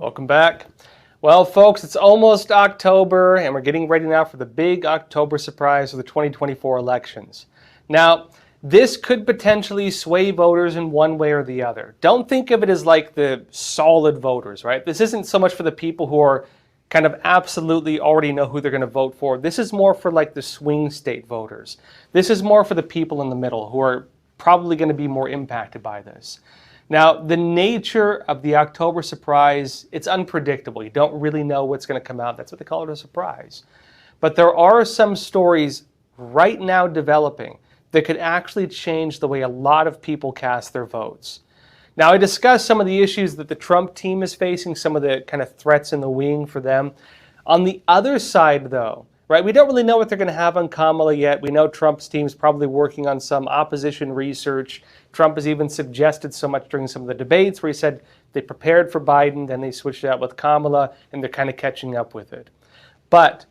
Welcome back. Well, folks, it's almost October, and we're getting ready now for the big October surprise of the 2024 elections. Now, this could potentially sway voters in one way or the other. Don't think of it as like the solid voters, right? This isn't so much for the people who are kind of absolutely already know who they're going to vote for. This is more for like the swing state voters. This is more for the people in the middle who are probably going to be more impacted by this. Now, the nature of the October surprise, it's unpredictable. You don't really know what's going to come out. That's what they call it, a surprise. But there are some stories right now developing that could actually change the way a lot of people cast their votes. Now, I discussed some of the issues that the Trump team is facing, some of the kind of threats in the wing for them. On the other side, though, right, we don't really know what they're going to have on Kamala yet. We know Trump's team is probably working on some opposition research. Trump has even suggested so much during some of the debates where he said they prepared for Biden, then they switched it out with Kamala, and they're kind of catching up with it. But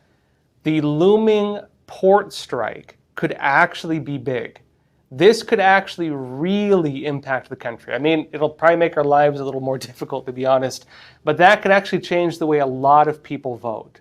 the looming port strike could actually be big. This could actually really impact the country. I mean, it'll probably make our lives a little more difficult, to be honest, but that could actually change the way a lot of people vote.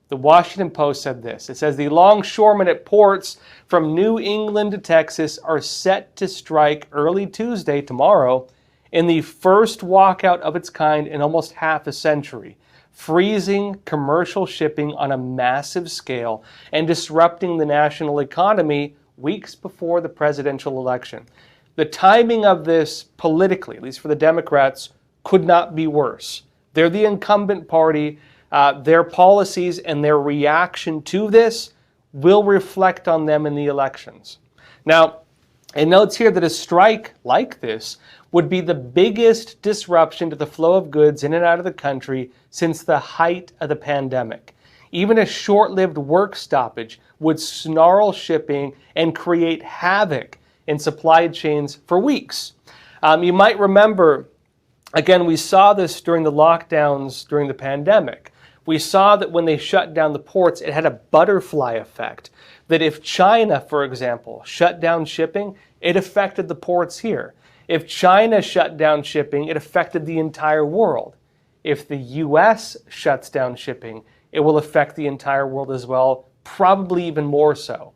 The Washington Post said this. It says the longshoremen at ports from New England to Texas are set to strike early Tuesday, tomorrow, in the first walkout of its kind in almost half a century, freezing commercial shipping on a massive scale and disrupting the national economy weeks before the presidential election. The timing of this politically, at least for the Democrats, could not be worse. They're the incumbent party. Their policies and their reaction to this will reflect on them in the elections. Now, it notes here that a strike like this would be the biggest disruption to the flow of goods in and out of the country since the height of the pandemic. Even a short-lived work stoppage would snarl shipping and create havoc in supply chains for weeks. You might remember, again, we saw this during the lockdowns during the pandemic. We saw that when they shut down the ports, it had a butterfly effect. That if China, for example, shut down shipping, it affected the ports here. If China shut down shipping, it affected the entire world. If the US shuts down shipping, it will affect the entire world as well, probably even more so.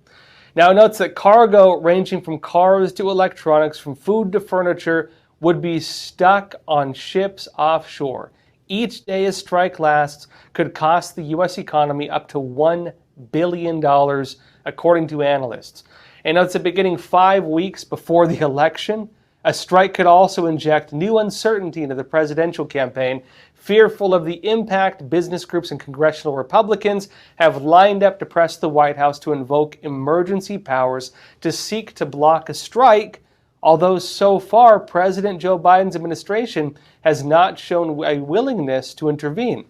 Now, it notes that cargo ranging from cars to electronics, from food to furniture, would be stuck on ships offshore. Each day a strike lasts could cost the U.S. economy up to $1 billion, according to analysts. And it's beginning 5 weeks before the election. A strike could also inject new uncertainty into the presidential campaign. Fearful of the impact, business groups and congressional Republicans have lined up to press the White House to invoke emergency powers to seek to block a strike, although so far President Joe Biden's administration has not shown a willingness to intervene.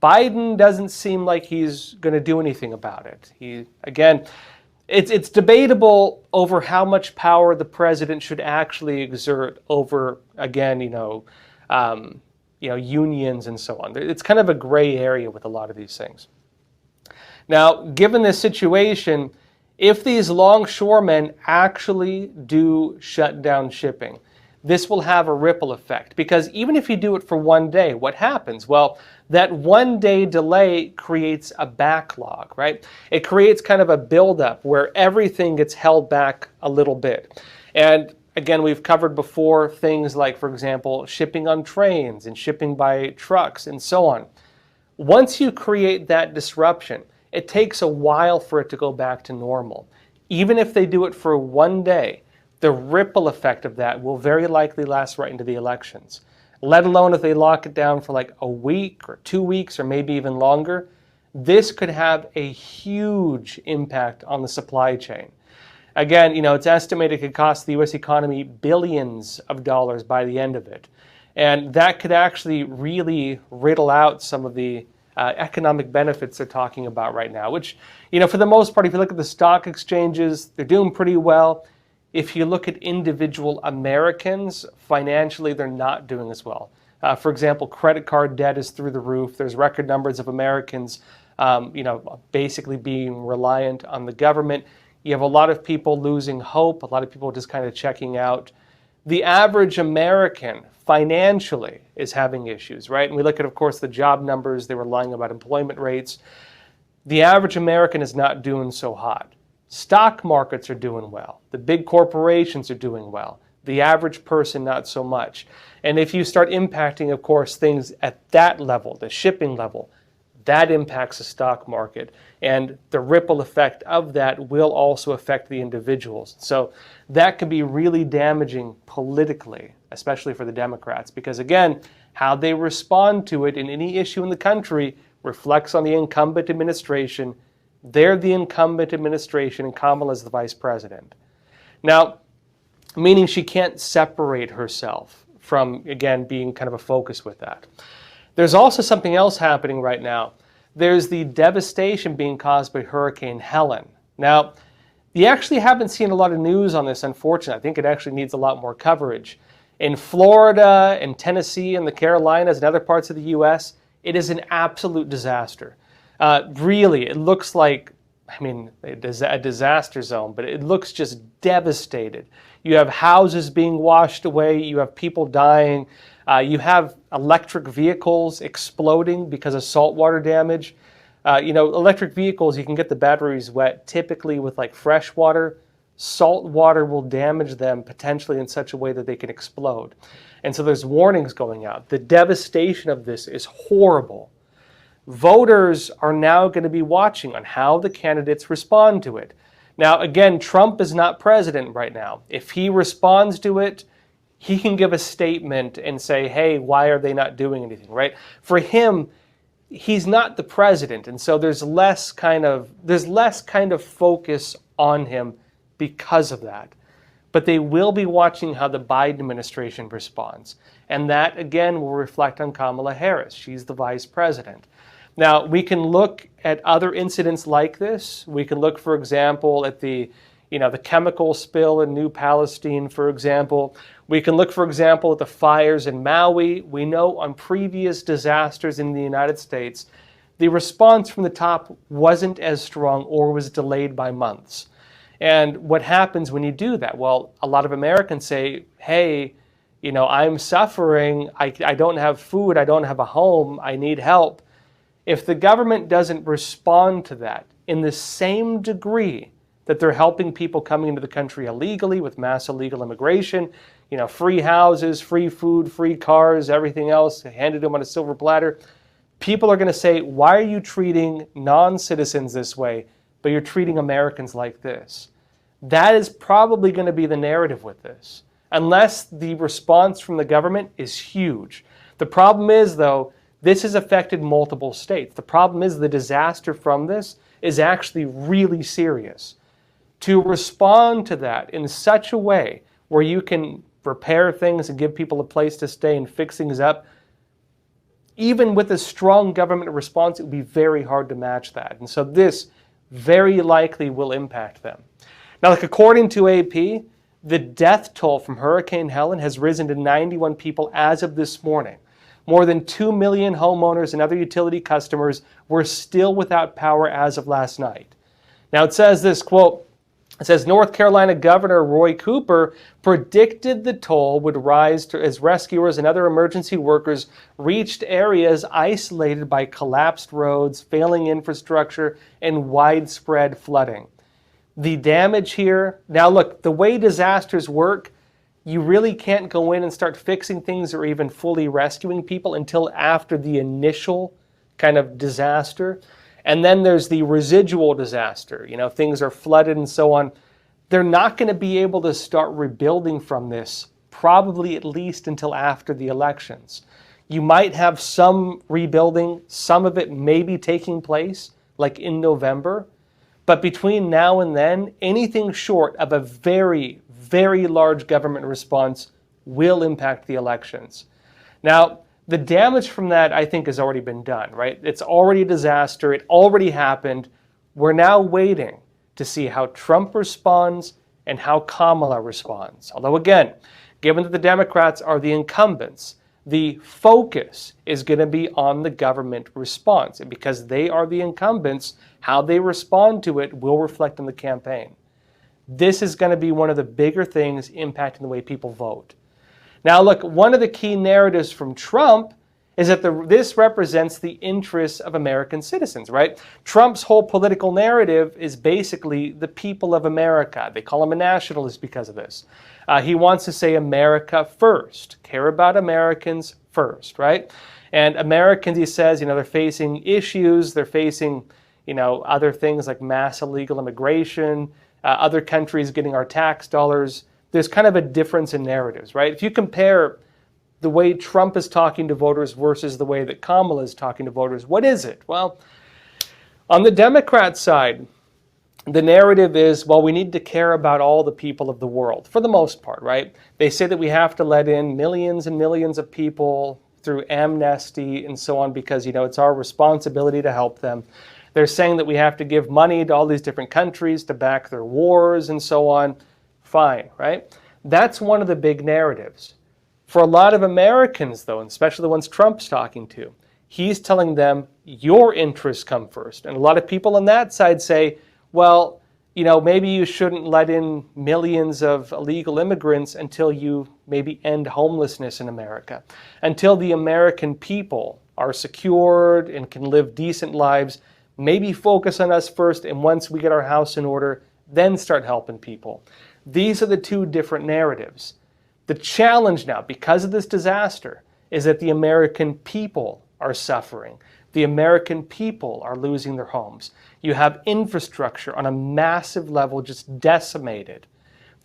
Biden doesn't seem like he's going to do anything about it. It's debatable over how much power the president should actually exert over, again, unions and so on. It's kind of a gray area with a lot of these things. Now, given this situation, if these longshoremen actually do shut down shipping, this will have a ripple effect, because even if you do it for one day, what happens? Well, that 1 day delay creates a backlog, right? It creates kind of a buildup where everything gets held back a little bit. And again, we've covered before things like, for example, shipping on trains and shipping by trucks and so on. Once you create that disruption, it takes a while for it to go back to normal. Even if they do it for 1 day, the ripple effect of that will very likely last right into the elections. Let alone if they lock it down for like a week or 2 weeks or maybe even longer, this could have a huge impact on the supply chain. Again, it's estimated it could cost the U.S. economy billions of dollars by the end of it. And that could actually really riddle out some of the economic benefits they're talking about right now, which, for the most part, if you look at the stock exchanges, they're doing pretty well. If you look at individual Americans, financially, they're not doing as well. For example, credit card debt is through the roof. There's record numbers of Americans, basically being reliant on the government. You have a lot of people losing hope, a lot of people just kind of checking out. The average American financially is having issues, right? And we look at, of course, the job numbers. They were lying about employment rates. The average American is not doing so hot. Stock markets are doing well. The big corporations are doing well. The average person, not so much. And if you start impacting, of course, things at that level, the shipping level, that impacts the stock market. And the ripple effect of that will also affect the individuals. So that can be really damaging politically, especially for the Democrats, because again, how they respond to it in any issue in the country reflects on the incumbent administration. They're the incumbent administration, and Kamala is the vice president. Now, meaning she can't separate herself from, again, being kind of a focus with that. There's also something else happening right now. There's the devastation being caused by Hurricane Helen. Now, you actually haven't seen a lot of news on this, unfortunately. I think it actually needs a lot more coverage. In Florida and Tennessee and the Carolinas and other parts of the U.S., it is an absolute disaster. Really, it looks like, a disaster zone, but it looks just devastated. You have houses being washed away. You have people dying. You have electric vehicles exploding because of saltwater damage. Electric vehicles, you can get the batteries wet typically with like fresh water. Salt water will damage them potentially in such a way that they can explode. And so there's warnings going out. The devastation of this is horrible. Voters are now going to be watching on how the candidates respond to it. Now, again, Trump is not president right now. If he responds to it, he can give a statement and say, hey, why are they not doing anything, right? For him, he's not the president, and so there's less kind of focus on him because of that. But they will be watching how the Biden administration responds. And that, again, will reflect on Kamala Harris. She's the vice president. Now, we can look at other incidents like this. We can look, for example, at the chemical spill in New Palestine, for example. We can look, for example, at the fires in Maui. We know on previous disasters in the United States, the response from the top wasn't as strong or was delayed by months. And what happens when you do that? Well, a lot of Americans say, hey, I'm suffering. I don't have food. I don't have a home. I need help. If the government doesn't respond to that in the same degree that they're helping people coming into the country illegally with mass illegal immigration, free houses, free food, free cars, everything else handed to them on a silver platter, people are going to say, why are you treating non-citizens this way, but you're treating Americans like this? That is probably going to be the narrative with this, unless the response from the government is huge. The problem is, though, this has affected multiple states. The problem is the disaster from this is actually really serious. To respond to that in such a way where you can repair things and give people a place to stay and fix things up, even with a strong government response, it would be very hard to match that. And so this very likely will impact them. Now, according to AP, the death toll from Hurricane Helen has risen to 91 people as of this morning. More than 2 million homeowners and other utility customers were still without power as of last night. Now, it says this, quote, it says North Carolina Governor Roy Cooper predicted the toll would rise as rescuers and other emergency workers reached areas isolated by collapsed roads, failing infrastructure, and widespread flooding. The damage here, now look, the way disasters work, you really can't go in and start fixing things or even fully rescuing people until after the initial kind of disaster. And then there's the residual disaster. Things are flooded and so on. They're not going to be able to start rebuilding from this, probably at least until after the elections. You might have some rebuilding. Some of it may be taking place, like in November. But between now and then, anything short of a very, very large government response will impact the elections. Now, the damage from that, I think, has already been done, right? It's already a disaster. It already happened. We're now waiting to see how Trump responds and how Kamala responds. Although, again, given that the Democrats are the incumbents, the focus is going to be on the government response. And because they are the incumbents, how they respond to it will reflect on the campaign. This is going to be one of the bigger things impacting the way people vote. Now look, one of the key narratives from Trump is that this represents the interests of American citizens, right? Trump's whole political narrative is basically the people of America. They call him a nationalist because of this. He wants to say America first, care about Americans first, right? And Americans, he says, they're facing issues, they're facing, other things like mass illegal immigration, other countries getting our tax dollars. There's kind of a difference in narratives, right? If you compare the way Trump is talking to voters versus the way that Kamala is talking to voters, what is it? Well, on the Democrat side, the narrative is, well, we need to care about all the people of the world, for the most part, right? They say that we have to let in millions and millions of people through amnesty and so on because, it's our responsibility to help them. They're saying that we have to give money to all these different countries to back their wars and so on. Fine, right? That's one of the big narratives. For a lot of Americans, though, and especially the ones Trump's talking to, he's telling them, your interests come first. And a lot of people on that side say, well, maybe you shouldn't let in millions of illegal immigrants until you maybe end homelessness in America, until the American people are secured and can live decent lives. Maybe focus on us first, and once we get our house in order, then start helping people. These are the two different narratives. The challenge now, because of this disaster, is that the American people are suffering. The American people are losing their homes. You have infrastructure on a massive level just decimated.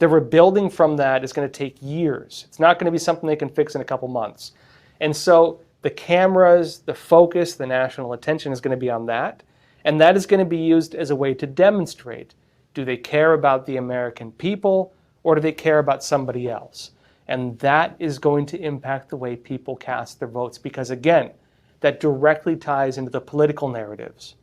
The rebuilding from that is going to take years. It's not going to be something they can fix in a couple months. And so the cameras, the focus, the national attention is going to be on that. And that is going to be used as a way to demonstrate, do they care about the American people or do they care about somebody else? And that is going to impact the way people cast their votes because, again, that directly ties into the political narratives.